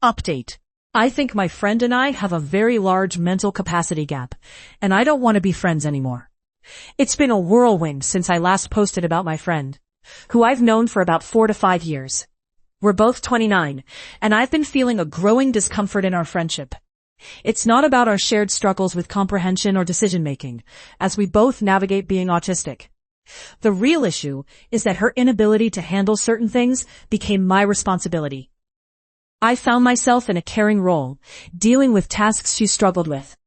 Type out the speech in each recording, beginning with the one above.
Update. I think my friend and I have a very large mental capacity gap, and I don't want to be friends anymore. It's been a whirlwind since I last posted about my friend, who I've known for about 4 to 5 years. We're both 29, and I've been feeling a growing discomfort in our friendship. It's not about our shared struggles with comprehension or decision-making, as we both navigate being autistic. The real issue is that her inability to handle certain things became my responsibility. I found myself in a caring role, dealing with tasks she struggled with,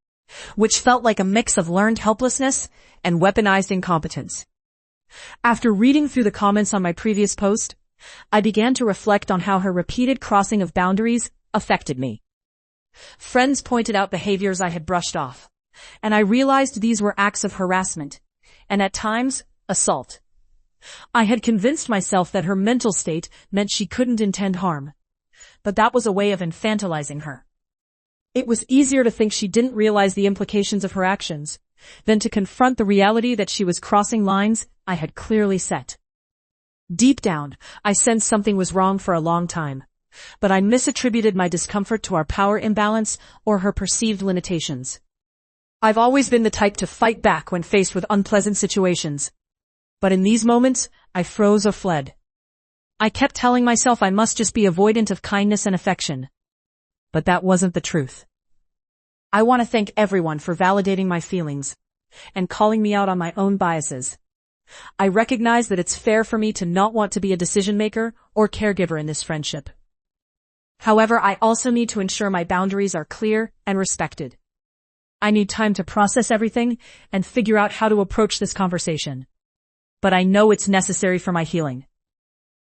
which felt like a mix of learned helplessness and weaponized incompetence. After reading through the comments on my previous post, I began to reflect on how her repeated crossing of boundaries affected me. Friends pointed out behaviors I had brushed off, and I realized these were acts of harassment, and at times, assault. I had convinced myself that her mental state meant she couldn't intend harm, but that was a way of infantilizing her. It was easier to think she didn't realize the implications of her actions than to confront the reality that she was crossing lines I had clearly set. Deep down, I sensed something was wrong for a long time, but I misattributed my discomfort to our power imbalance or her perceived limitations. I've always been the type to fight back when faced with unpleasant situations, but in these moments, I froze or fled. I kept telling myself I must just be avoidant of kindness and affection, but that wasn't the truth. I want to thank everyone for validating my feelings and calling me out on my own biases. I recognize that it's fair for me to not want to be a decision maker or caregiver in this friendship. However, I also need to ensure my boundaries are clear and respected. I need time to process everything and figure out how to approach this conversation. But I know it's necessary for my healing.